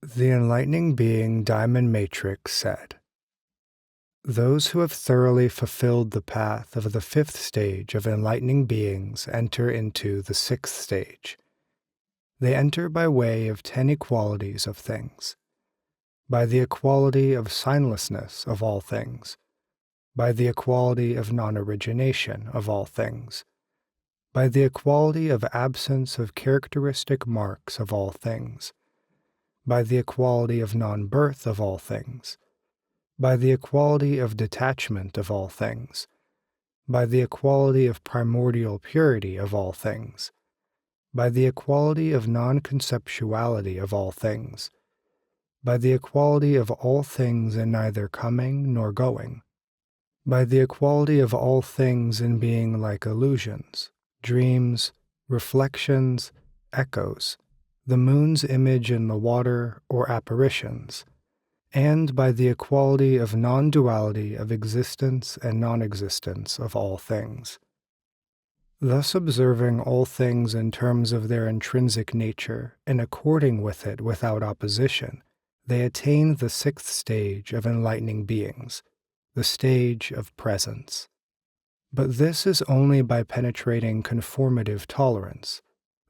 The enlightening being Diamond Matrix said, "Those who have thoroughly fulfilled the path of the fifth stage of enlightening beings enter into the sixth stage. They enter by way of 10 equalities of things, by the equality of signlessness of all things, by the equality of non-origination of all things, by the equality of absence of characteristic marks of all things, by the equality of non-birth of all things, by the equality of detachment of all things, by the equality of primordial purity of all things, by the equality of non-conceptuality of all things, by the equality of all things in neither coming nor going, by the equality of all things in being like illusions, dreams, reflections, echoes, the moon's image in the water, or apparitions, and by the equality of non-duality of existence and non-existence of all things. Thus observing all things in terms of their intrinsic nature and according with it without opposition, they attain the sixth stage of enlightening beings, the stage of presence. But this is only by penetrating conformative tolerance.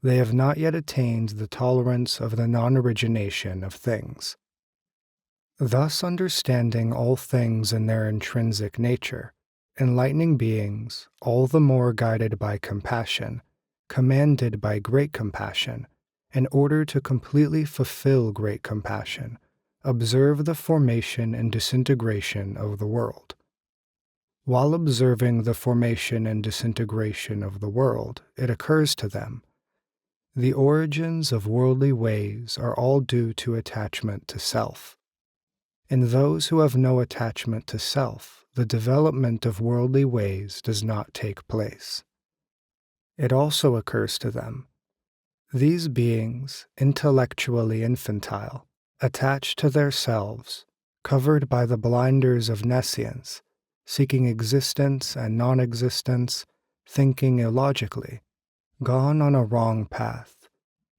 They have not yet attained the tolerance of the non-origination of things. Thus understanding all things in their intrinsic nature, enlightening beings, all the more guided by compassion, commanded by great compassion, in order to completely fulfill great compassion, observe the formation and disintegration of the world. While observing the formation and disintegration of the world, it occurs to them, the origins of worldly ways are all due to attachment to self. In those who have no attachment to self, the development of worldly ways does not take place. It also occurs to them, these beings, intellectually infantile, attached to their selves, covered by the blinders of nescience, seeking existence and non-existence, thinking illogically, gone on a wrong path,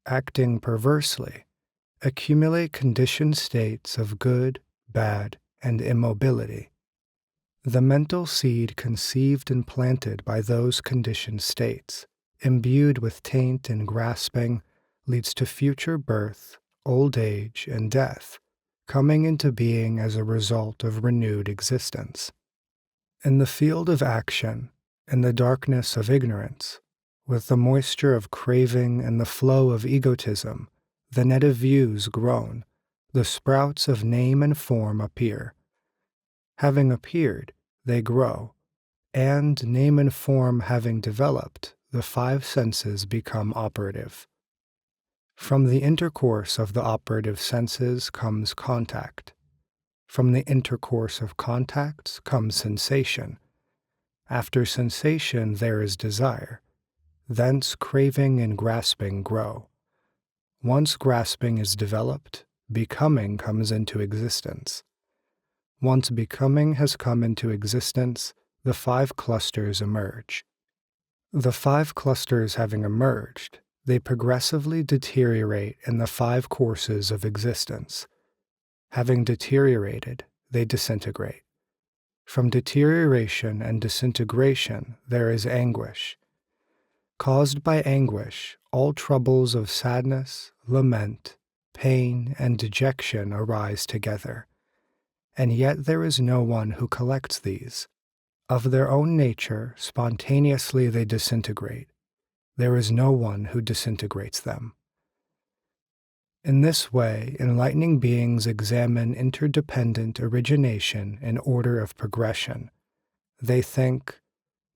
acting perversely, accumulate conditioned states of good, bad, and immobility. The mental seed conceived and planted by those conditioned states, imbued with taint and grasping, leads to future birth, old age, and death, coming into being as a result of renewed existence. In the field of action, in the darkness of ignorance, with the moisture of craving and the flow of egotism, the net of views grown, the sprouts of name and form appear. Having appeared, they grow, and name and form having developed, the five senses become operative. From the intercourse of the operative senses comes contact. From the intercourse of contacts comes sensation. After sensation there is desire. Thence craving and grasping grow. Once grasping is developed, becoming comes into existence. Once becoming has come into existence, the five clusters emerge. The five clusters having emerged, they progressively deteriorate in the five courses of existence. Having deteriorated, they disintegrate. From deterioration and disintegration there is anguish. Caused by anguish, all troubles of sadness, lament, pain, and dejection arise together. And yet there is no one who collects these. Of their own nature, spontaneously they disintegrate. There is no one who disintegrates them. In this way, enlightening beings examine interdependent origination in order of progression. They think,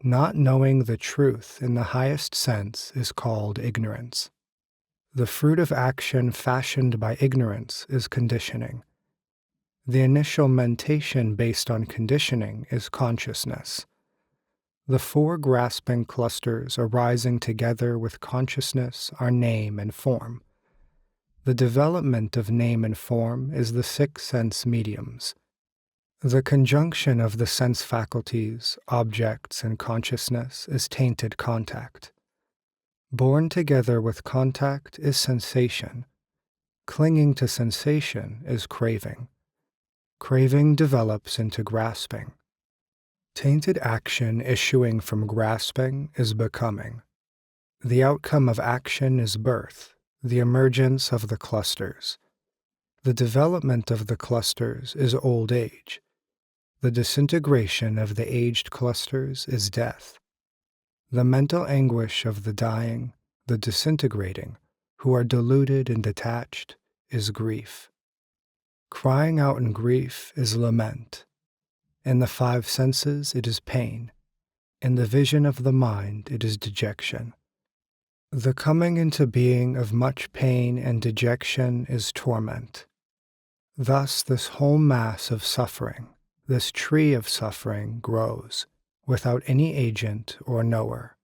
not knowing the truth in the highest sense is called ignorance. The fruit of action fashioned by ignorance is conditioning. The initial mentation based on conditioning is consciousness. The four grasping clusters arising together with consciousness are name and form. The development of name and form is the six sense mediums. The conjunction of the sense faculties, objects, and consciousness is tainted contact. Born together with contact is sensation. Clinging to sensation is craving. Craving develops into grasping. Tainted action issuing from grasping is becoming. The outcome of action is birth, the emergence of the clusters. The development of the clusters is old age. The disintegration of the aged clusters is death. The mental anguish of the dying, the disintegrating, who are deluded and detached, is grief. Crying out in grief is lament. In the five senses it is pain. In the vision of the mind it is dejection. The coming into being of much pain and dejection is torment. Thus this whole mass of suffering, this tree of suffering, grows, without any agent or knower.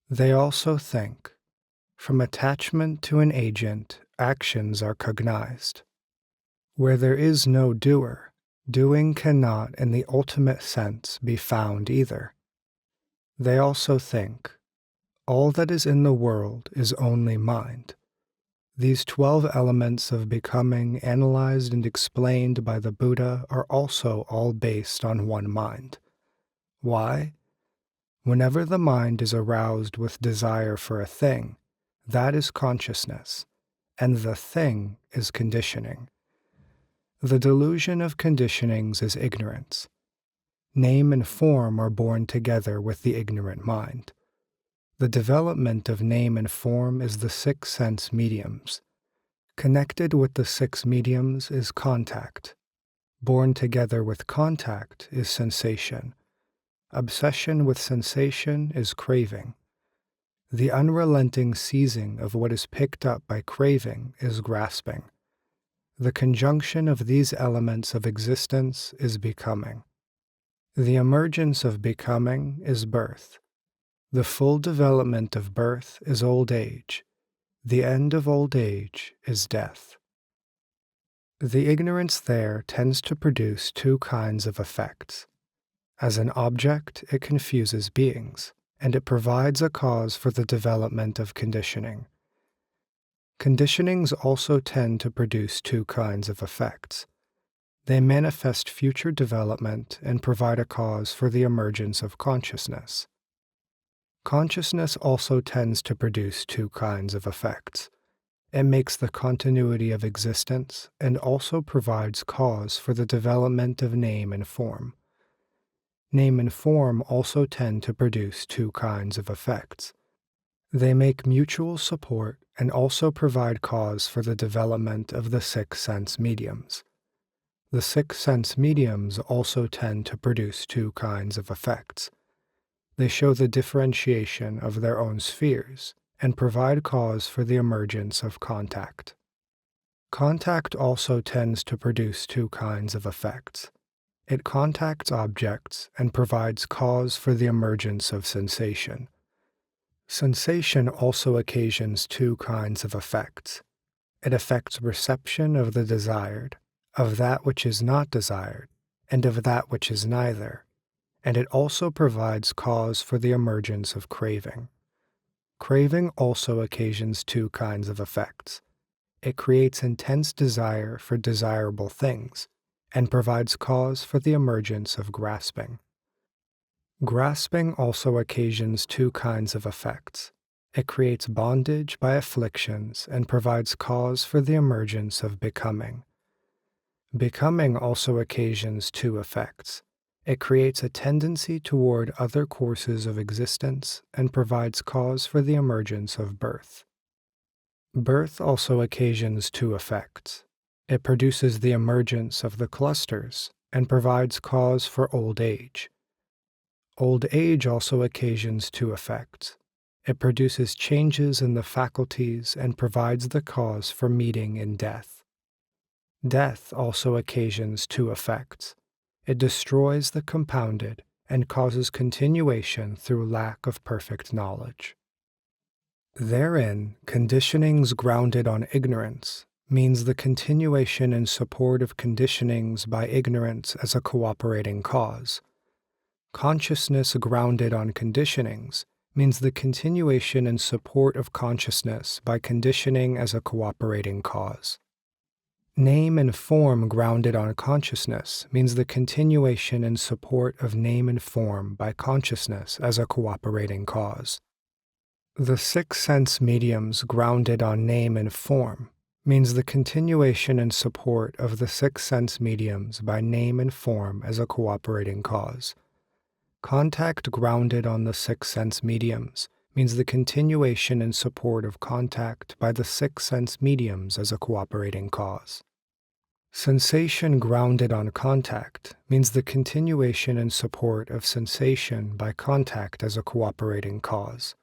They also think. From attachment to an agent, actions are cognized. Where there is no doer, doing cannot in the ultimate sense be found either. They also think. All that is in the world is only mind. These 12 elements of becoming analyzed and explained by the Buddha are also all based on one mind. Why? Whenever the mind is aroused with desire for a thing, that is consciousness, and the thing is conditioning. The delusion of conditionings is ignorance. Name and form are born together with the ignorant mind. The development of name and form is the six sense mediums. Connected with the six mediums is contact. Born together with contact is sensation. Obsession with sensation is craving. The unrelenting seizing of what is picked up by craving is grasping. The conjunction of these elements of existence is becoming. The emergence of becoming is birth. The full development of birth is old age. The end of old age is death. The ignorance there tends to produce two kinds of effects. As an object, it confuses beings, and it provides a cause for the development of conditioning. Conditionings also tend to produce two kinds of effects. They manifest future development and provide a cause for the emergence of consciousness. Consciousness also tends to produce two kinds of effects. It makes the continuity of existence and also provides cause for the development of name and form. Name and form also tend to produce two kinds of effects. They make mutual support and also provide cause for the development of the six sense mediums. The six sense mediums also tend to produce two kinds of effects. They show the differentiation of their own spheres and provide cause for the emergence of contact. Contact also tends to produce two kinds of effects. It contacts objects and provides cause for the emergence of sensation. Sensation also occasions two kinds of effects. It affects reception of the desired, of that which is not desired, and of that which is neither. And it also provides cause for the emergence of craving. Craving also occasions two kinds of effects. It creates intense desire for desirable things, and provides cause for the emergence of grasping. Grasping also occasions two kinds of effects. It creates bondage by afflictions and provides cause for the emergence of becoming. Becoming also occasions two effects. It creates a tendency toward other courses of existence and provides cause for the emergence of birth. Birth also occasions two effects. It produces the emergence of the clusters and provides cause for old age. Old age also occasions two effects. It produces changes in the faculties and provides the cause for meeting in death. Death also occasions two effects. It destroys the compounded and causes continuation through lack of perfect knowledge. Therein, conditionings grounded on ignorance means the continuation and support of conditionings by ignorance as a cooperating cause. Consciousness grounded on conditionings means the continuation and support of consciousness by conditioning as a cooperating cause. Name and form grounded on consciousness means the continuation and support of name and form by consciousness as a cooperating cause. The six sense mediums grounded on name and form means the continuation and support of the six sense mediums by name and form as a cooperating cause. Contact grounded on the six sense mediums means the continuation and support of contact by the six sense mediums as a cooperating cause. Sensation grounded on contact means the continuation and support of sensation by contact as a cooperating cause.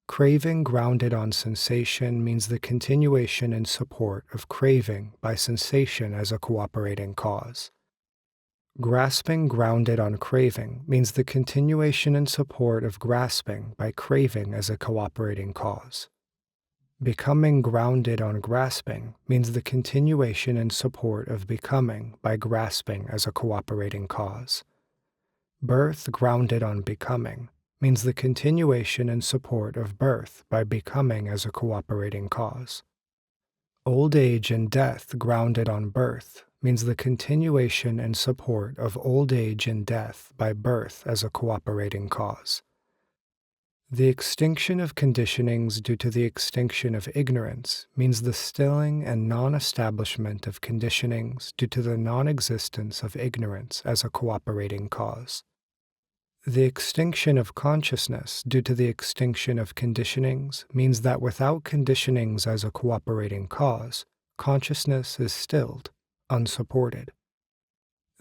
Craving grounded on sensation means the continuation and support of craving by sensation as a cooperating cause. Grasping grounded on craving means the continuation and support of grasping by craving as a cooperating cause. Becoming grounded on grasping means the continuation and support of becoming by grasping as a cooperating cause. Birth grounded on becoming means the continuation and support of birth by becoming as a cooperating cause. Old age and death grounded on birth means the continuation and support of old age and death by birth as a cooperating cause. The extinction of conditionings due to the extinction of ignorance means the stilling and non-establishment of conditionings due to the non-existence of ignorance as a cooperating cause. The extinction of consciousness due to the extinction of conditionings means that without conditionings as a cooperating cause, consciousness is stilled, unsupported.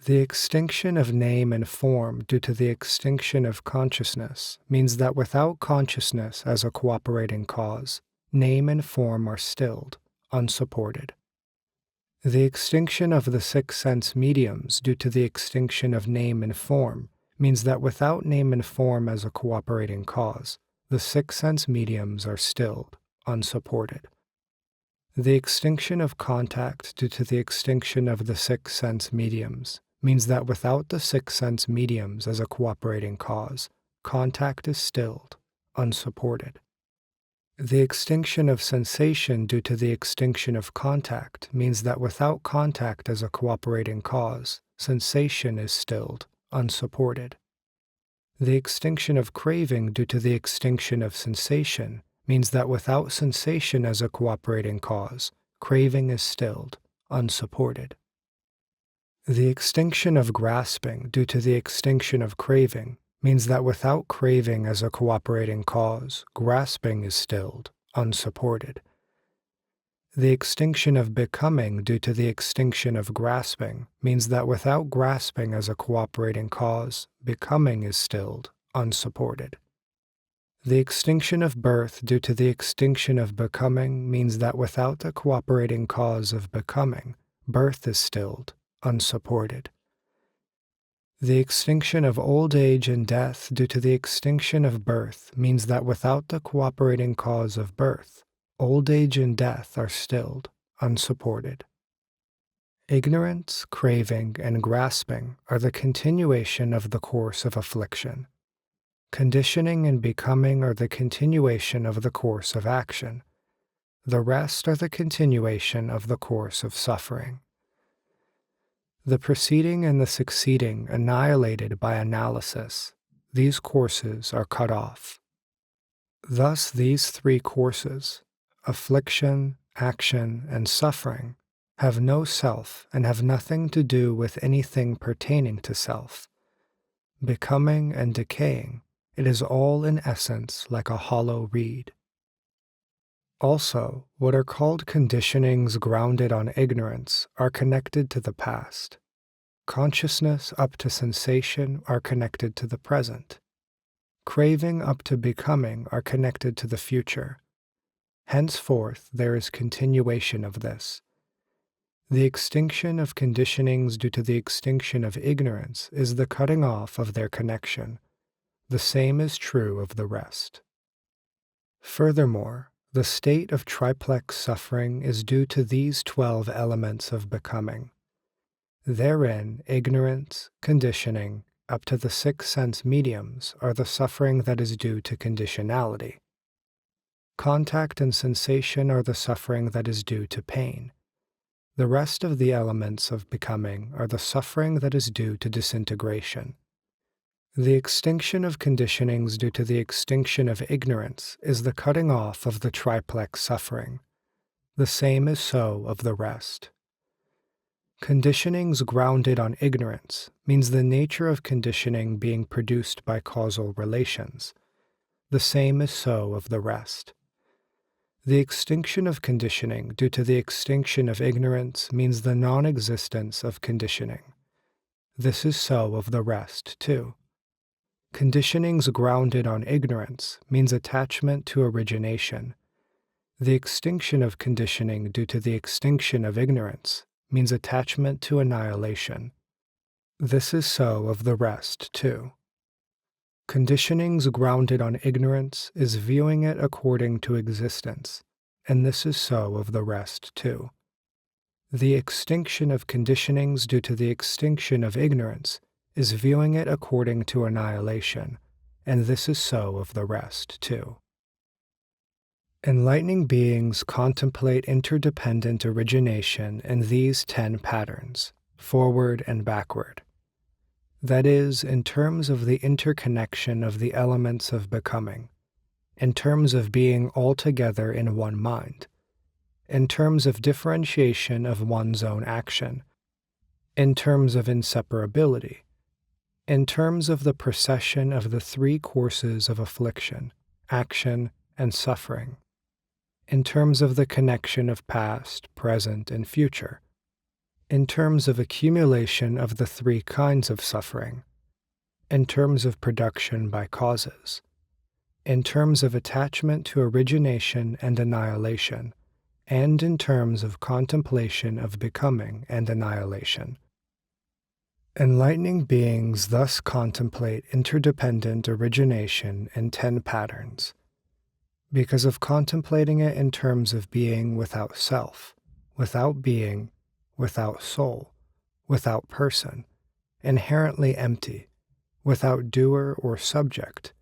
The extinction of name and form due to the extinction of consciousness means that without consciousness as a cooperating cause, name and form are stilled, unsupported. The extinction of the six sense mediums due to the extinction of name and form means that without name and form as a cooperating cause, the six sense mediums are stilled, unsupported. The extinction of contact due to the extinction of the six sense mediums means that without the six sense mediums as a cooperating cause, contact is stilled, unsupported. The extinction of sensation due to the extinction of contact means that without contact as a cooperating cause, sensation is stilled, unsupported. The extinction of craving due to the extinction of sensation means that without sensation as a cooperating cause, craving is stilled, unsupported. The extinction of grasping due to the extinction of craving means that without craving as a cooperating cause, grasping is stilled, unsupported. The extinction of becoming due to the extinction of grasping means that without grasping as a cooperating cause, becoming is stilled, unsupported. The extinction of birth due to the extinction of becoming means that without the cooperating cause of becoming, birth is stilled, unsupported. The extinction of old age and death due to the extinction of birth means that without the cooperating cause of birth, old age and death are stilled, unsupported. Ignorance, craving, and grasping are the continuation of the course of affliction. Conditioning and becoming are the continuation of the course of action. The rest are the continuation of the course of suffering. The preceding and the succeeding annihilated by analysis, these courses are cut off. Thus these three courses, affliction, action, and suffering, have no self and have nothing to do with anything pertaining to self. Becoming and decaying, it is all in essence like a hollow reed. Also, what are called conditionings grounded on ignorance are connected to the past. Consciousness up to sensation are connected to the present. Craving up to becoming are connected to the future. Henceforth, there is continuation of this. The extinction of conditionings due to the extinction of ignorance is the cutting off of their connection. The same is true of the rest. Furthermore, the state of triplex suffering is due to these 12 elements of becoming. Therein, ignorance, conditioning, up to the six sense mediums are the suffering that is due to conditionality. Contact and sensation are the suffering that is due to pain. The rest of the elements of becoming are the suffering that is due to disintegration. The extinction of conditionings due to the extinction of ignorance is the cutting off of the triplex suffering. The same is so of the rest. Conditionings grounded on ignorance means the nature of conditioning being produced by causal relations. The same is so of the rest. The extinction of conditioning due to the extinction of ignorance means the non-existence of conditioning. This is so of the rest, too. Conditionings grounded on ignorance means attachment to origination. The extinction of conditioning due to the extinction of ignorance means attachment to annihilation. This is so of the rest, too. Conditionings grounded on ignorance is viewing it according to existence, and this is so of the rest, too. The extinction of conditionings due to the extinction of ignorance is viewing it according to annihilation, and this is so of the rest, too. Enlightening beings contemplate interdependent origination in these 10 patterns, forward and backward. That is, in terms of the interconnection of the elements of becoming, in terms of being altogether in one mind, in terms of differentiation of one's own action, in terms of inseparability, in terms of the procession of the three courses of affliction, action, and suffering, in terms of the connection of past, present, and future, in terms of accumulation of the three kinds of suffering, in terms of production by causes, in terms of attachment to origination and annihilation, and in terms of contemplation of becoming and annihilation. Enlightening beings thus contemplate interdependent origination in 10 patterns. Because of contemplating it in terms of being without self, without being, without soul, without person, inherently empty, without doer or subject,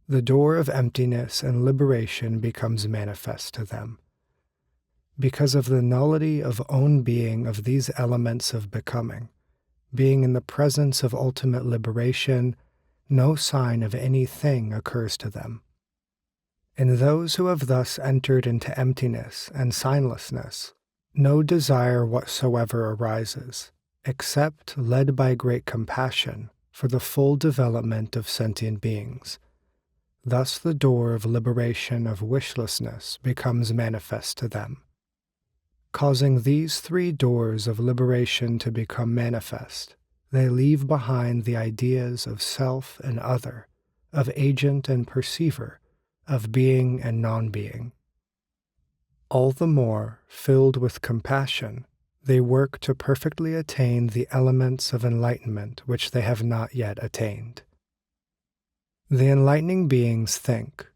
the door of emptiness and liberation becomes manifest to them. Because of the nullity of own being of these elements of becoming, being in the presence of ultimate liberation, no sign of anything occurs to them. In those who have thus entered into emptiness and signlessness, no desire whatsoever arises, except led by great compassion for the full development of sentient beings. Thus the door of liberation of wishlessness becomes manifest to them. Causing these three doors of liberation to become manifest, they leave behind the ideas of self and other, of agent and perceiver, of being and non-being. All the more, filled with compassion, they work to perfectly attain the elements of enlightenment which they have not yet attained. The enlightening beings think,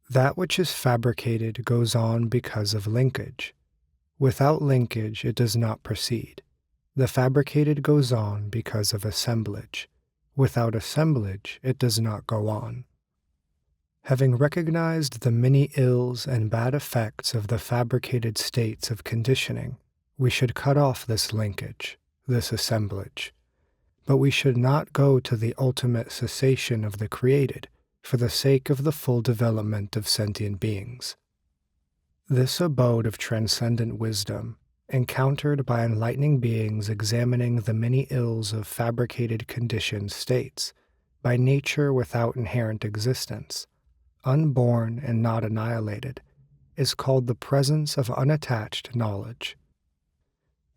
that which is fabricated goes on because of linkage. Without linkage it does not proceed. The fabricated goes on because of assemblage. Without assemblage it does not go on. Having recognized the many ills and bad effects of the fabricated states of conditioning, we should cut off this linkage, this assemblage. But we should not go to the ultimate cessation of the created for the sake of the full development of sentient beings. This abode of transcendent wisdom, encountered by enlightening beings examining the many ills of fabricated conditioned states, by nature without inherent existence, unborn and not annihilated, is called the presence of unattached knowledge.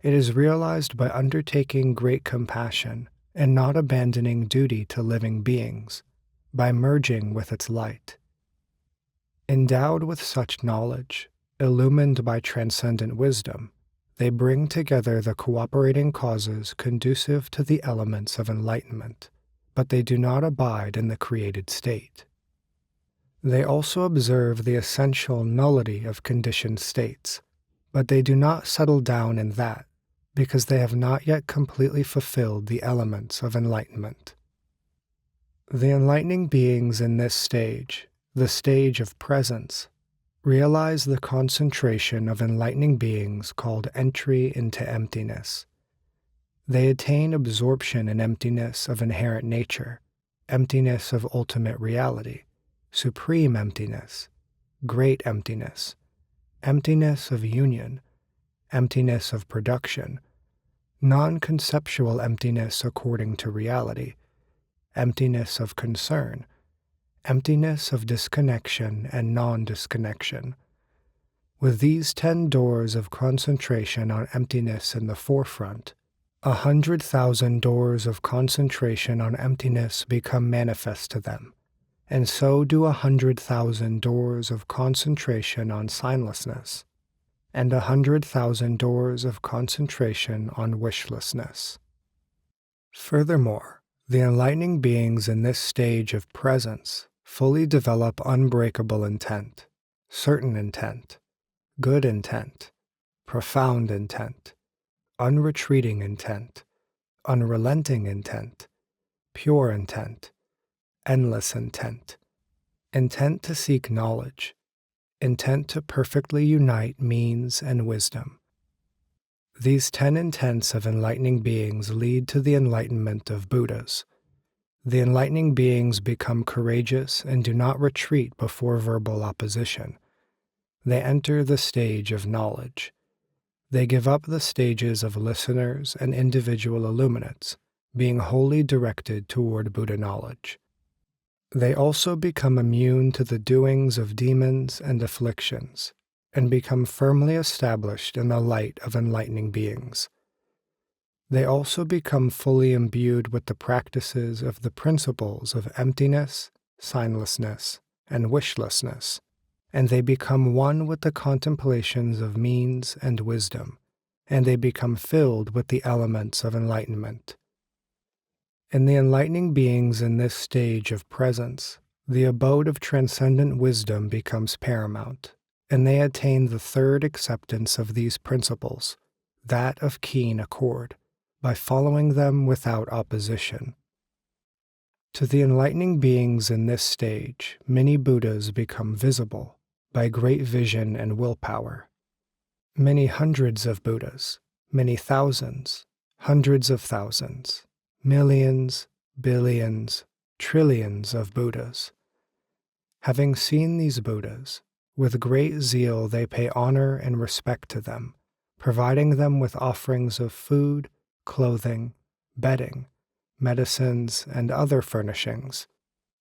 It is realized by undertaking great compassion and not abandoning duty to living beings, by merging with its light. Endowed with such knowledge, illumined by transcendent wisdom, they bring together the cooperating causes conducive to the elements of enlightenment, but they do not abide in the created state. They also observe the essential nullity of conditioned states, but they do not settle down in that, because they have not yet completely fulfilled the elements of enlightenment. The enlightening beings in this stage, the stage of presence, realize the concentration of enlightening beings called entry into emptiness. They attain absorption in emptiness of inherent nature, emptiness of ultimate reality, supreme emptiness, great emptiness, emptiness of union, emptiness of production, non-conceptual emptiness according to reality, emptiness of concern, emptiness of disconnection and non-disconnection. With these 10 doors of concentration on emptiness in the forefront, 100,000 doors of concentration on emptiness become manifest to them, and so do 100,000 doors of concentration on signlessness, and 100,000 doors of concentration on wishlessness. Furthermore, the enlightening beings in this stage of presence fully develop unbreakable intent, certain intent, good intent, profound intent, unretreating intent, unrelenting intent, pure intent, endless intent, intent to seek knowledge, intent to perfectly unite means and wisdom. These 10 intents of enlightening beings lead to the enlightenment of Buddhas. The enlightening beings become courageous and do not retreat before verbal opposition. They enter the stage of knowledge. They give up the stages of listeners and individual illuminates, being wholly directed toward Buddha knowledge. They also become immune to the doings of demons and afflictions, and become firmly established in the light of enlightening beings. They also become fully imbued with the practices of the principles of emptiness, signlessness, and wishlessness, and they become one with the contemplations of means and wisdom, and they become filled with the elements of enlightenment. In the enlightening beings in this stage of presence, the abode of transcendent wisdom becomes paramount, and they attain the third acceptance of these principles, that of keen accord, by following them without opposition. To the enlightening beings in this stage, many Buddhas become visible by great vision and willpower. Many hundreds of Buddhas, many thousands, hundreds of thousands, millions, billions, trillions of Buddhas. Having seen these Buddhas, with great zeal they pay honor and respect to them, providing them with offerings of food, clothing, bedding, medicines, and other furnishings,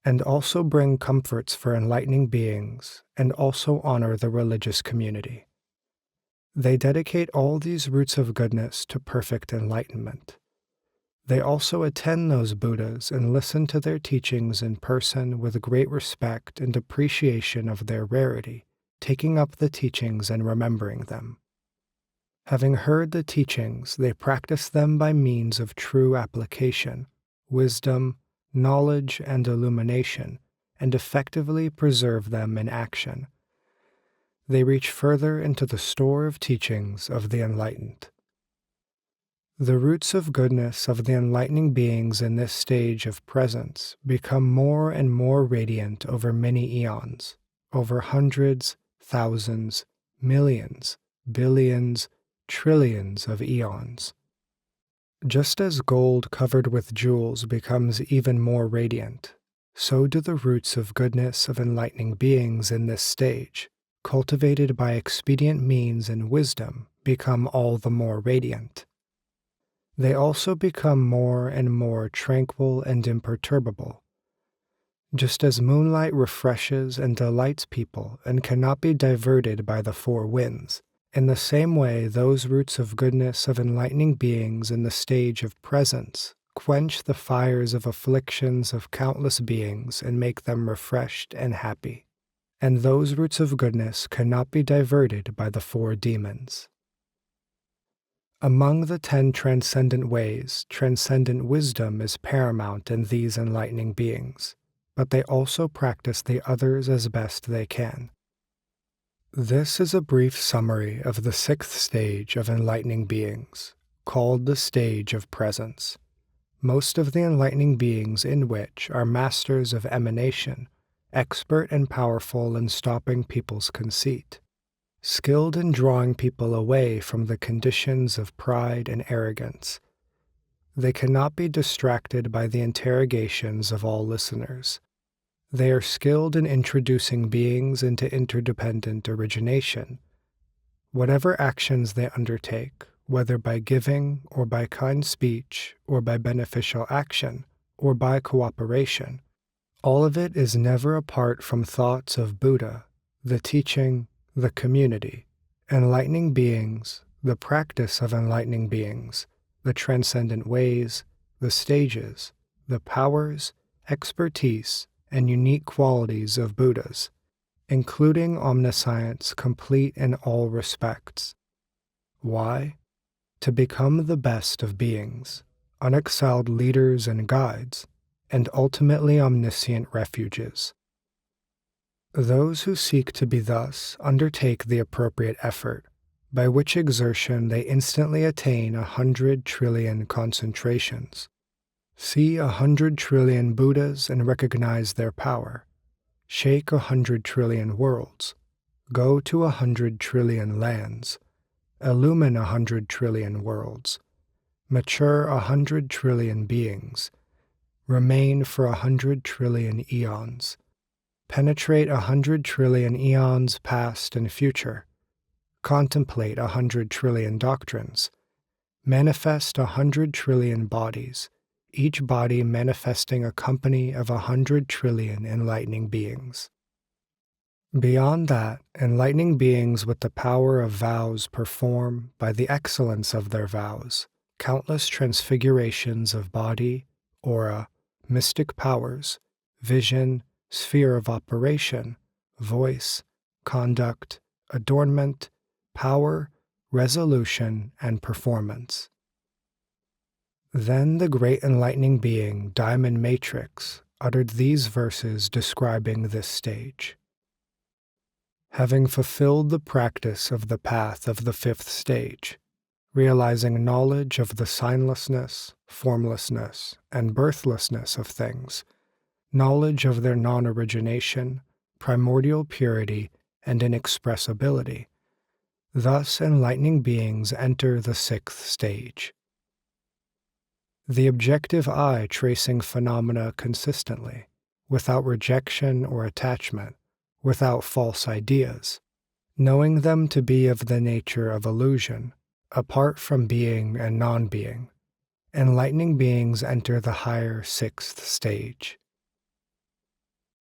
and also bring comforts for enlightening beings, and also honor the religious community. They dedicate all these roots of goodness to perfect enlightenment. They also attend those Buddhas and listen to their teachings in person with great respect and appreciation of their rarity, taking up the teachings and remembering them. Having heard the teachings, they practice them by means of true application, wisdom, knowledge, and illumination, and effectively preserve them in action. They reach further into the store of teachings of the enlightened. The roots of goodness of the enlightening beings in this stage of presence become more and more radiant over many eons, over hundreds, thousands, millions, billions, trillions of eons. Just as gold covered with jewels becomes even more radiant, so do the roots of goodness of enlightening beings in this stage, cultivated by expedient means and wisdom, become all the more radiant. They also become more and more tranquil and imperturbable. Just as moonlight refreshes and delights people and cannot be diverted by the four winds, in the same way those roots of goodness of enlightening beings in the stage of presence quench the fires of afflictions of countless beings and make them refreshed and happy. And those roots of goodness cannot be diverted by the four demons. Among the 10 transcendent ways, transcendent wisdom is paramount in these enlightening beings, but they also practice the others as best they can. This is a brief summary of the 6th stage of enlightening beings, called the stage of presence. most of the enlightening beings in which are masters of emanation, expert and powerful in stopping people's conceit, skilled in drawing people away from the conditions of pride and arrogance. They cannot be distracted by the interrogations of all listeners. They are skilled in introducing beings into interdependent origination. Whatever actions they undertake, whether by giving or by kind speech or by beneficial action or by cooperation, all of it is never apart from thoughts of Buddha, the teaching, the community, enlightening beings, the practice of enlightening beings, the transcendent ways, the stages, the powers, expertise, and unique qualities of Buddhas, including omniscience complete in all respects. Why? To become the best of beings, unexcelled leaders and guides, and ultimately omniscient refuges. Those who seek to be thus undertake the appropriate effort, by which exertion they instantly attain 100 trillion concentrations. See 100 trillion Buddhas and recognize their power. Shake 100 trillion worlds. Go to 100 trillion lands. Illumine 100 trillion worlds. Mature 100 trillion beings. Remain for 100 trillion eons. Penetrate 100 trillion eons past and future. Contemplate 100 trillion doctrines. Manifest 100 trillion bodies, each body manifesting a company of 100 trillion enlightening beings. Beyond that, enlightening beings with the power of vows perform, by the excellence of their vows, countless transfigurations of body, aura, mystic powers, vision, sphere of operation, voice, conduct, adornment, power, resolution, and performance. Then the great enlightening being, Diamond Matrix, uttered these verses describing this stage. Having fulfilled the practice of the path of the fifth stage, realizing knowledge of the signlessness, formlessness, and birthlessness of things, knowledge of their non-origination, primordial purity, and inexpressibility, thus enlightening beings enter the sixth stage. The objective eye tracing phenomena consistently, without rejection or attachment, without false ideas, knowing them to be of the nature of illusion, apart from being and non-being, enlightening beings enter the higher sixth stage.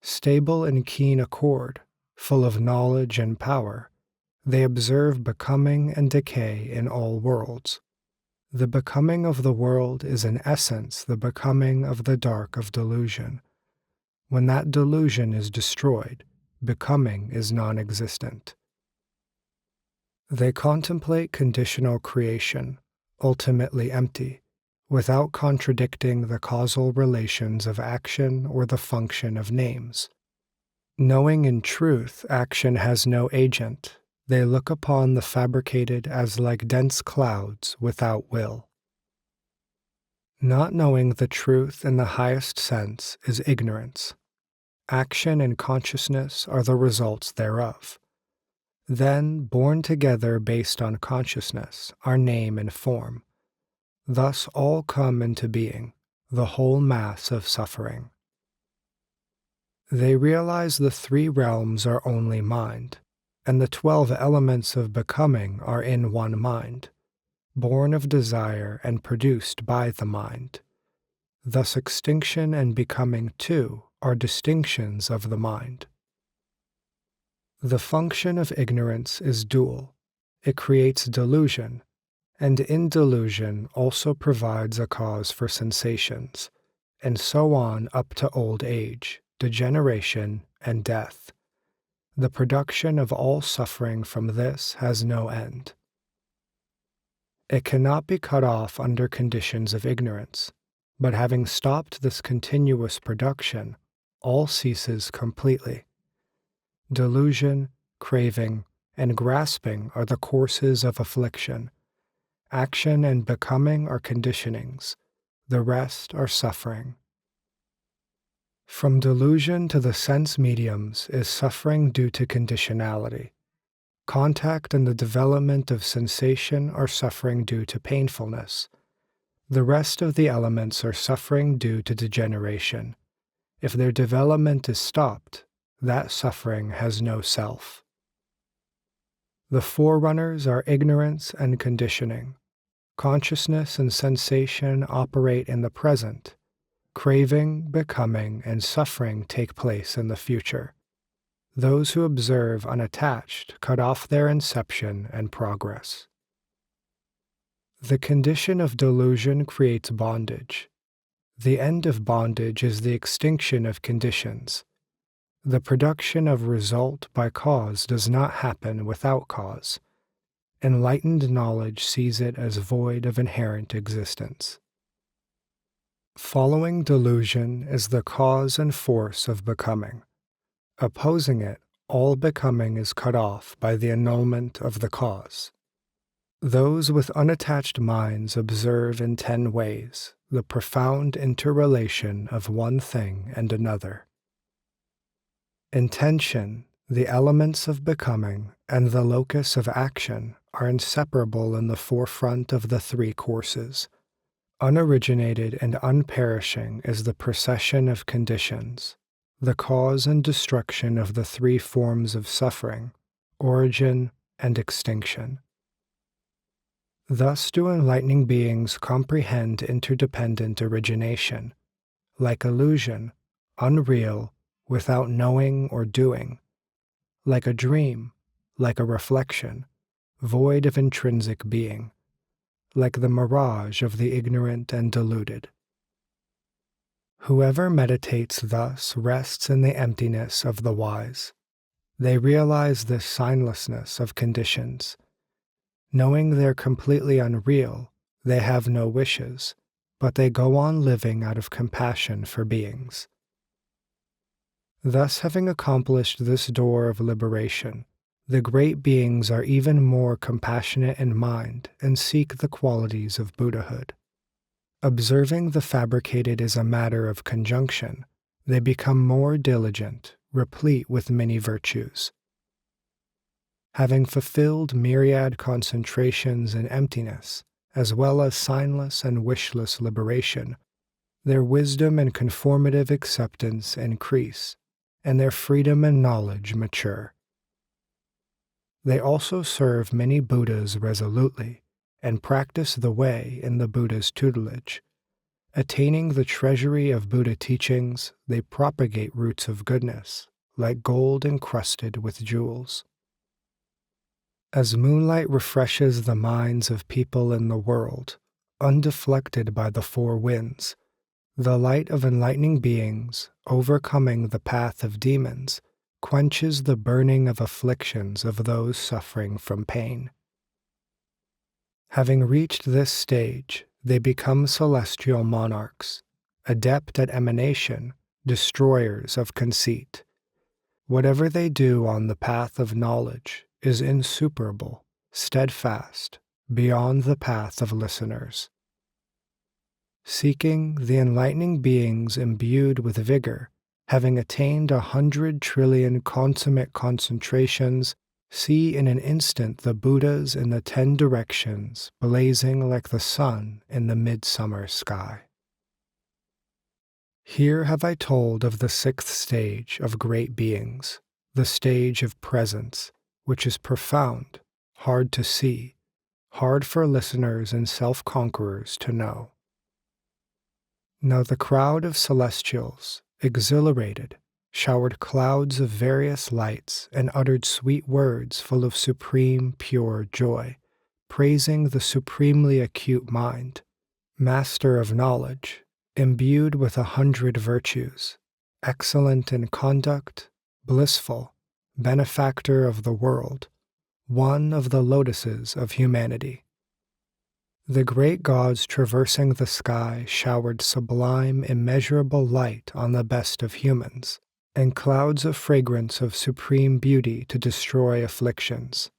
Stable in keen accord, full of knowledge and power, they observe becoming and decay in all worlds. The becoming of the world is in essence the becoming of the dark of delusion. When that delusion is destroyed, becoming is non-existent. They contemplate conditional creation, ultimately empty, without contradicting the causal relations of action or the function of names. Knowing in truth action has no agent, they look upon the fabricated as like dense clouds without will. Not knowing the truth in the highest sense is ignorance. Action and consciousness are the results thereof. Then, born together based on consciousness, are name and form. Thus all come into being, the whole mass of suffering. They realize the three realms are only mind, and the 12 elements of becoming are in one mind, born of desire and produced by the mind. Thus extinction and becoming too are distinctions of the mind. The function of ignorance is dual. It creates delusion, and in delusion also provides a cause for sensations, and so on up to old age, degeneration, and death. The production of all suffering from this has no end. It cannot be cut off under conditions of ignorance, but having stopped this continuous production, all ceases completely. Delusion, craving, and grasping are the courses of affliction. Action and becoming are conditionings, the rest are suffering. From delusion to the sense mediums is suffering due to conditionality. Contact and the development of sensation are suffering due to painfulness. The rest of the elements are suffering due to degeneration. If their development is stopped, that suffering has no self. The forerunners are ignorance and conditioning. Consciousness and sensation operate in the present. Craving, becoming, and suffering take place in the future. Those who observe unattached cut off their inception and progress. The condition of delusion creates bondage. The end of bondage is the extinction of conditions. The production of result by cause does not happen without cause. Enlightened knowledge sees it as void of inherent existence. Following delusion is the cause and force of becoming. Opposing it, all becoming is cut off by the annulment of the cause. Those with unattached minds observe in 10 ways the profound interrelation of one thing and another. Intention, the elements of becoming, and the locus of action are inseparable in the forefront of the 3 courses. Unoriginated and unperishing is the procession of conditions, the cause and destruction of the 3 forms of suffering, origin and extinction. Thus do enlightening beings comprehend interdependent origination, like illusion, unreal, without knowing or doing, like a dream, like a reflection, void of intrinsic being, like the mirage of the ignorant and deluded. Whoever meditates thus rests in the emptiness of the wise. They realize this signlessness of conditions. Knowing they're completely unreal, they have no wishes, but they go on living out of compassion for beings. Thus, having accomplished this door of liberation, the great beings are even more compassionate in mind and seek the qualities of Buddhahood. Observing the fabricated is a matter of conjunction, they become more diligent, replete with many virtues. Having fulfilled myriad concentrations in emptiness, as well as signless and wishless liberation, their wisdom and conformative acceptance increase, and their freedom and knowledge mature. They also serve many Buddhas resolutely, and practice the way in the Buddha's tutelage. Attaining the treasury of Buddha teachings, they propagate roots of goodness, like gold encrusted with jewels. As moonlight refreshes the minds of people in the world, undeflected by the 4 winds, the light of enlightening beings, overcoming the path of demons, quenches the burning of afflictions of those suffering from pain. Having reached this stage, they become celestial monarchs, adept at emanation, destroyers of conceit. Whatever they do on the path of knowledge is insuperable, steadfast, beyond the path of listeners. Seeking the enlightening beings imbued with vigor, having attained 100 trillion consummate concentrations, see in an instant the Buddhas in the 10 directions blazing like the sun in the midsummer sky. Here have I told of the 6th stage of great beings, the stage of presence, which is profound, hard to see, hard for listeners and self-conquerors to know. Now the crowd of celestials, exhilarated, showered clouds of various lights and uttered sweet words full of supreme, pure joy, praising the supremely acute mind, master of knowledge, imbued with 100 virtues, excellent in conduct, blissful, benefactor of the world, one of the lotuses of humanity. The great gods traversing the sky showered sublime, immeasurable light on the best of humans, and clouds of fragrance of supreme beauty to destroy afflictions.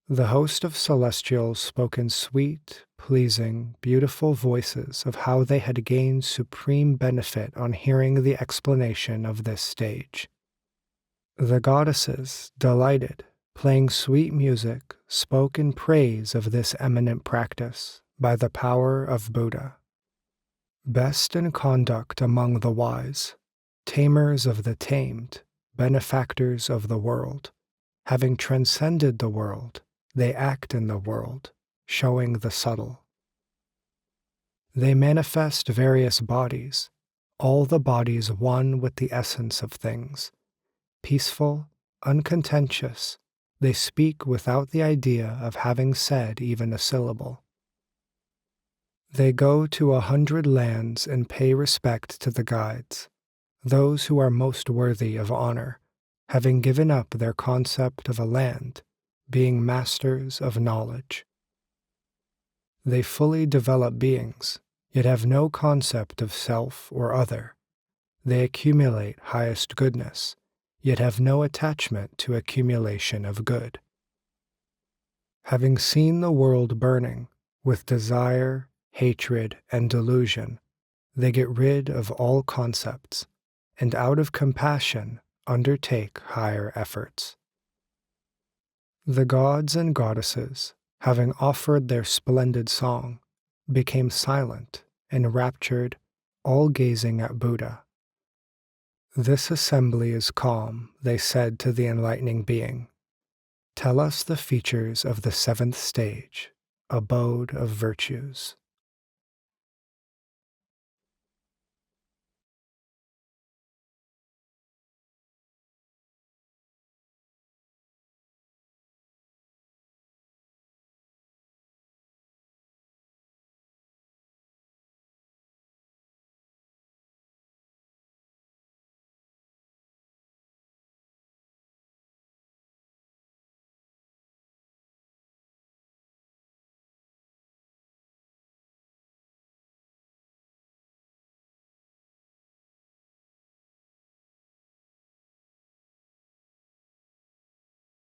The host of celestials spoke in sweet, pleasing, beautiful voices of how they had gained supreme benefit on hearing the explanation of this stage. The goddesses, delighted, playing sweet music, spoke in praise of this eminent practice by the power of Buddha. Best in conduct among the wise, tamers of the tamed, benefactors of the world, having transcended the world, they act in the world, showing the subtle. They manifest various bodies, all the bodies one with the essence of things. Peaceful, uncontentious, they speak without the idea of having said even a syllable. They go to 100 lands and pay respect to the guides, those who are most worthy of honor, having given up their concept of a land, being masters of knowledge. They fully develop beings, yet have no concept of self or other. They accumulate highest goodness, yet have no attachment to accumulation of good. Having seen the world burning with desire, hatred, and delusion, they get rid of all concepts, and out of compassion undertake higher efforts. The gods and goddesses, having offered their splendid song, became silent, enraptured, all gazing at Buddha. This assembly is calm, they said to the enlightening being. Tell us the features of the seventh stage, abode of virtues.